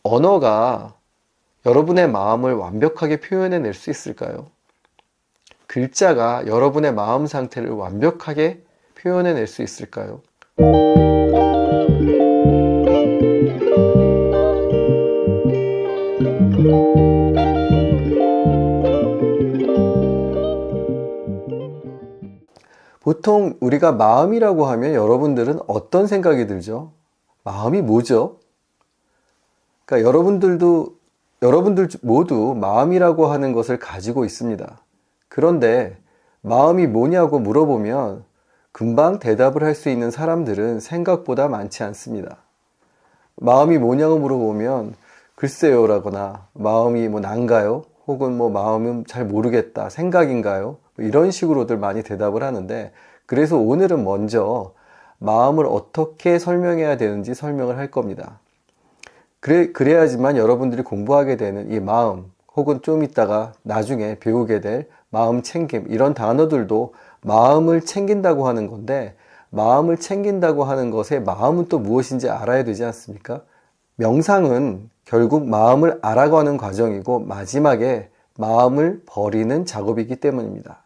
언어가 여러분의 마음을 완벽하게 표현해낼 수 있을까요? 글자가 여러분의 마음 상태를 완벽하게 표현해낼 수 있을까요? 보통 우리가 마음이라고 하면 여러분들은 어떤 생각이 들죠? 마음이 뭐죠? 그러니까 여러분들 모두 마음이라고 하는 것을 가지고 있습니다. 그런데 마음이 뭐냐고 물어보면 금방 대답을 할 수 있는 사람들은 생각보다 많지 않습니다. 마음이 뭐냐고 물어보면 글쎄요라거나 마음이 뭐 난가요? 혹은 뭐 마음은 잘 모르겠다, 생각인가요? 이런 식으로들 많이 대답을 하는데, 그래서 오늘은 먼저 마음을 어떻게 설명해야 되는지 설명을 할 겁니다. 그래야지만 여러분들이 공부하게 되는 이 마음, 혹은 좀 이따가 나중에 배우게 될 마음 챙김, 이런 단어들도 마음을 챙긴다고 하는 건데, 마음을 챙긴다고 하는 것의 마음은 또 무엇인지 알아야 되지 않습니까? 명상은 결국 마음을 알아가는 과정이고 마지막에 마음을 버리는 작업이기 때문입니다.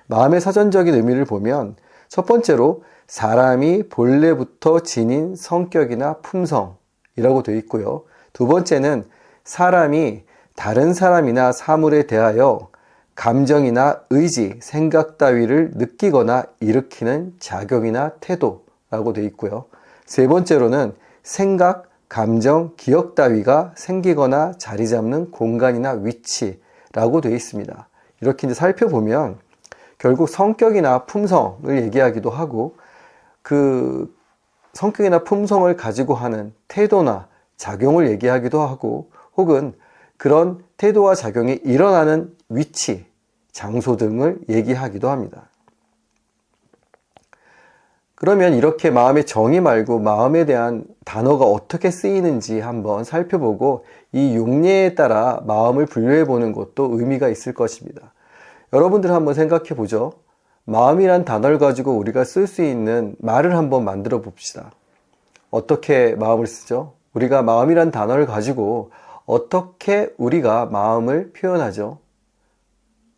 마음의 사전적인 의미를 보면 첫 번째로 사람이 본래부터 지닌 성격이나 품성이라고 되어 있고요. 두 번째는 사람이 다른 사람이나 사물에 대하여 감정이나 의지, 생각 따위를 느끼거나 일으키는 작용이나 태도라고 되어 있고요. 세 번째로는 생각, 감정, 기억 따위가 생기거나 자리 잡는 공간이나 위치라고 되어 있습니다. 이렇게 이제 살펴보면 결국 성격이나 품성을 얘기하기도 하고, 그 성격이나 품성을 가지고 하는 태도나 작용을 얘기하기도 하고, 혹은 그런 태도와 작용이 일어나는 위치, 장소 등을 얘기하기도 합니다. 그러면 이렇게 마음의 정의 말고 마음에 대한 단어가 어떻게 쓰이는지 한번 살펴보고 이 용례에 따라 마음을 분류해 보는 것도 의미가 있을 것입니다. 여러분들 한번 생각해 보죠. 마음이란 단어를 가지고 우리가 쓸 수 있는 말을 한번 만들어 봅시다. 어떻게 마음을 쓰죠? 우리가 마음이란 단어를 가지고 어떻게 우리가 마음을 표현하죠?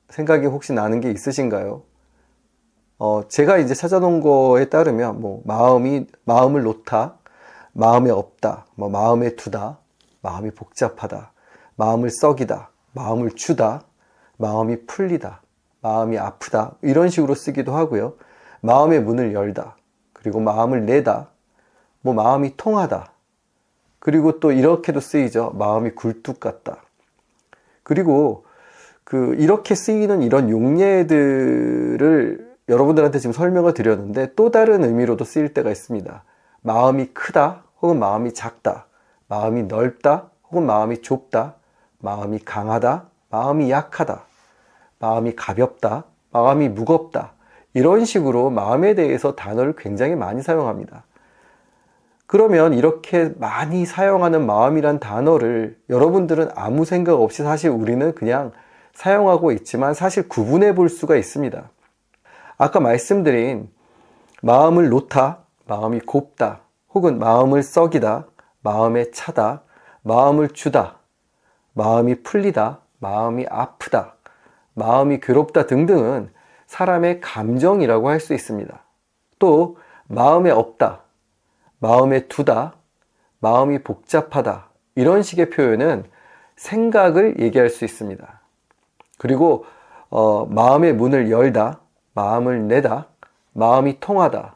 생각이 혹시 나는 게 있으신가요? 제가 이제 찾아놓은 거에 따르면, 마음을 놓다, 마음에 없다, 마음에 두다, 마음이 복잡하다, 마음을 썩이다, 마음을 주다, 마음이 풀리다, 마음이 아프다, 이런 식으로 쓰기도 하고요. 마음의 문을 열다, 그리고 마음을 내다, 마음이 통하다, 그리고 또 이렇게도 쓰이죠. 마음이 굴뚝 같다. 그리고 이렇게 쓰이는 이런 용례들을 여러분들한테 지금 설명을 드렸는데 또 다른 의미로도 쓰일 때가 있습니다. 마음이 크다, 혹은 마음이 작다, 마음이 넓다, 혹은 마음이 좁다, 마음이 강하다, 마음이 약하다, 마음이 가볍다, 마음이 무겁다, 이런 식으로 마음에 대해서 단어를 굉장히 많이 사용합니다. 그러면 이렇게 많이 사용하는 마음이란 단어를 여러분들은 아무 생각 없이, 사실 우리는 그냥 사용하고 있지만 사실 구분해 볼 수가 있습니다. 아까 말씀드린 마음을 놓다, 마음이 곱다, 혹은 마음을 썩이다, 마음에 차다, 마음을 주다, 마음이 풀리다, 마음이 아프다, 마음이 괴롭다 등등은 사람의 감정이라고 할 수 있습니다. 또 마음에 없다, 마음에 두다, 마음이 복잡하다, 이런 식의 표현은 생각을 얘기할 수 있습니다. 그리고 마음의 문을 열다, 마음을 내다, 마음이 통하다,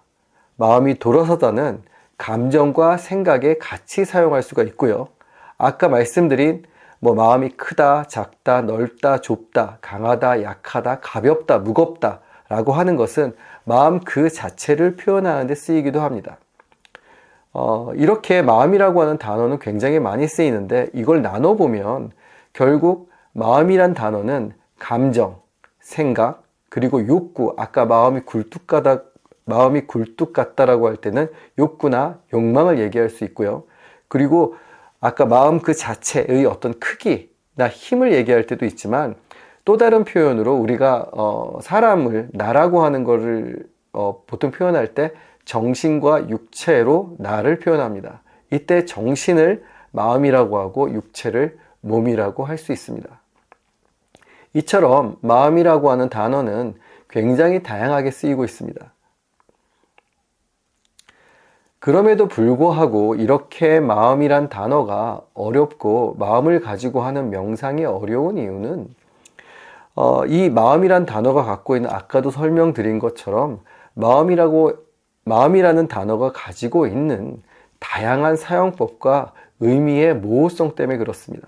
마음이 돌아서다는 감정과 생각에 같이 사용할 수가 있고요. 아까 말씀드린 마음이 크다, 작다, 넓다, 좁다, 강하다, 약하다, 가볍다, 무겁다 라고 하는 것은 마음 그 자체를 표현하는 데 쓰이기도 합니다. 이렇게 마음이라고 하는 단어는 굉장히 많이 쓰이는데, 이걸 나눠보면 결국 마음이란 단어는 감정, 생각, 그리고 욕구, 아까 마음이 굴뚝 같다라고 할 때는 욕구나 욕망을 얘기할 수 있고요. 그리고 아까 마음 그 자체의 어떤 크기나 힘을 얘기할 때도 있지만, 또 다른 표현으로 우리가 사람을, 나라고 하는 거를 보통 표현할 때 정신과 육체로 나를 표현합니다. 이때 정신을 마음이라고 하고 육체를 몸이라고 할 수 있습니다. 이처럼 마음이라고 하는 단어는 굉장히 다양하게 쓰이고 있습니다. 그럼에도 불구하고 이렇게 마음이란 단어가 어렵고 마음을 가지고 하는 명상이 어려운 이유는 이 마음이란 단어가 갖고 있는, 아까도 설명드린 것처럼 마음이라는 단어가 가지고 있는 다양한 사용법과 의미의 모호성 때문에 그렇습니다.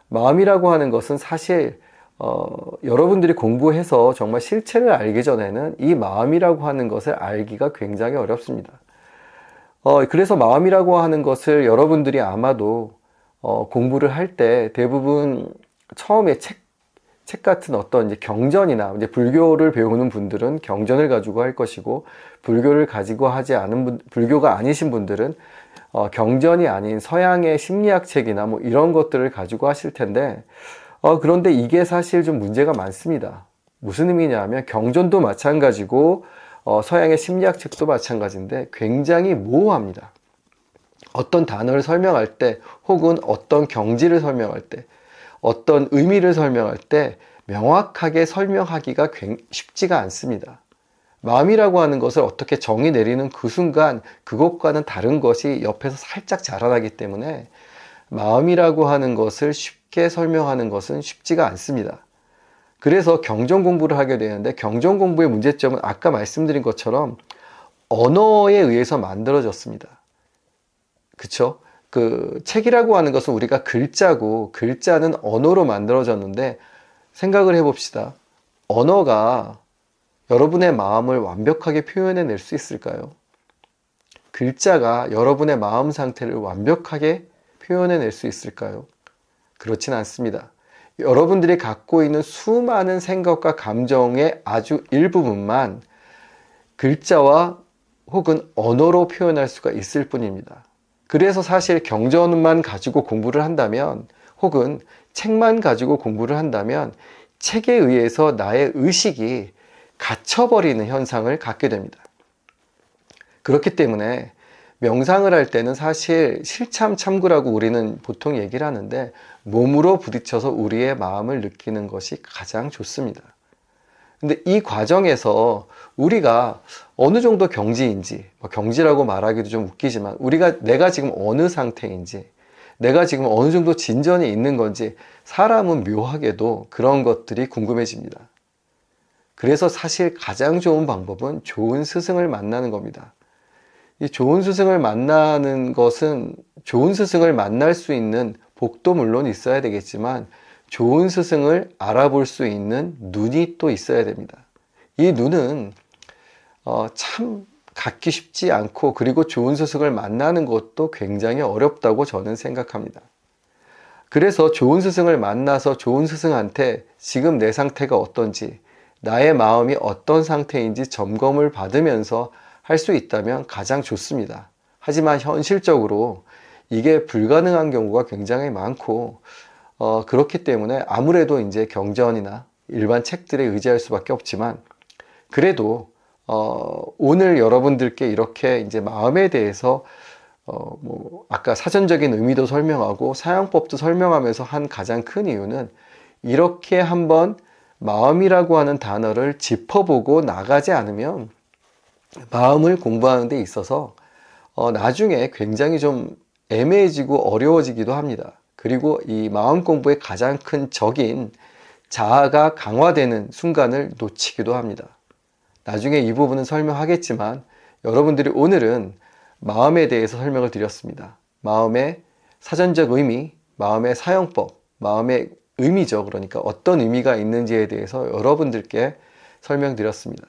마음이라고 하는 것은 사실 여러분들이 공부해서 정말 실체를 알기 전에는 이 마음이라고 하는 것을 알기가 굉장히 어렵습니다. 그래서 마음이라고 하는 것을 여러분들이 아마도 공부를 할 때 대부분 처음에 책 같은 어떤 이제 경전이나 이제 불교를 배우는 분들은 경전을 가지고 할 것이고, 불교를 가지고 하지 않은 불교가 아니신 분들은 경전이 아닌 서양의 심리학 책이나 뭐 이런 것들을 가지고 하실 텐데, 그런데 이게 사실 좀 문제가 많습니다. 무슨 의미냐면 경전도 마찬가지고 서양의 심리학 책도 마찬가지인데 굉장히 모호합니다. 어떤 단어를 설명할 때, 혹은 어떤 경지를 설명할 때, 어떤 의미를 설명할 때 명확하게 설명하기가 쉽지가 않습니다. 마음이라고 하는 것을 어떻게 정의 내리는 그 순간 그것과는 다른 것이 옆에서 살짝 자라나기 때문에 마음이라고 하는 것을 쉽게 설명하는 것은 쉽지가 않습니다. 그래서 경전 공부를 하게 되는데, 경전 공부의 문제점은 아까 말씀드린 것처럼 언어에 의해서 만들어졌습니다. 그쵸? 그 책이라고 하는 것은 우리가 글자고, 글자는 언어로 만들어졌는데, 생각을 해봅시다. 언어가 여러분의 마음을 완벽하게 표현해낼 수 있을까요? 글자가 여러분의 마음 상태를 완벽하게 표현해낼 수 있을까요? 그렇진 않습니다. 여러분들이 갖고 있는 수많은 생각과 감정의 아주 일부분만 글자와 혹은 언어로 표현할 수가 있을 뿐입니다. 그래서 사실 경전만 가지고 공부를 한다면, 혹은 책만 가지고 공부를 한다면 책에 의해서 나의 의식이 갇혀버리는 현상을 갖게 됩니다. 그렇기 때문에 명상을 할 때는 사실 실참 참구라고 우리는 보통 얘기를 하는데, 몸으로 부딪혀서 우리의 마음을 느끼는 것이 가장 좋습니다. 근데 이 과정에서 우리가 어느 정도 경지인지, 경지라고 말하기도 좀 웃기지만 내가 지금 어느 상태인지, 내가 지금 어느 정도 진전이 있는 건지 사람은 묘하게도 그런 것들이 궁금해집니다. 그래서 사실 가장 좋은 방법은 좋은 스승을 만나는 겁니다. 이 좋은 스승을 만나는 것은, 좋은 스승을 만날 수 있는 복도 물론 있어야 되겠지만 좋은 스승을 알아볼 수 있는 눈이 또 있어야 됩니다. 이 눈은 참 갖기 쉽지 않고, 그리고 좋은 스승을 만나는 것도 굉장히 어렵다고 저는 생각합니다. 그래서 좋은 스승을 만나서 좋은 스승한테 지금 내 상태가 어떤지, 나의 마음이 어떤 상태인지 점검을 받으면서 할 수 있다면 가장 좋습니다. 하지만 현실적으로 이게 불가능한 경우가 굉장히 많고, 그렇기 때문에 아무래도 이제 경전이나 일반 책들에 의지할 수밖에 없지만, 그래도 오늘 여러분들께 이렇게 이제 마음에 대해서 아까 사전적인 의미도 설명하고 사용법도 설명하면서 한 가장 큰 이유는, 이렇게 한번 마음이라고 하는 단어를 짚어보고 나가지 않으면 마음을 공부하는 데 있어서 나중에 굉장히 좀 애매해지고 어려워지기도 합니다. 그리고 이 마음 공부의 가장 큰 적인 자아가 강화되는 순간을 놓치기도 합니다. 나중에 이 부분은 설명하겠지만, 여러분들이 오늘은 마음에 대해서 설명을 드렸습니다. 마음의 사전적 의미, 마음의 사용법, 마음의 의미죠. 그러니까 어떤 의미가 있는지에 대해서 여러분들께 설명드렸습니다.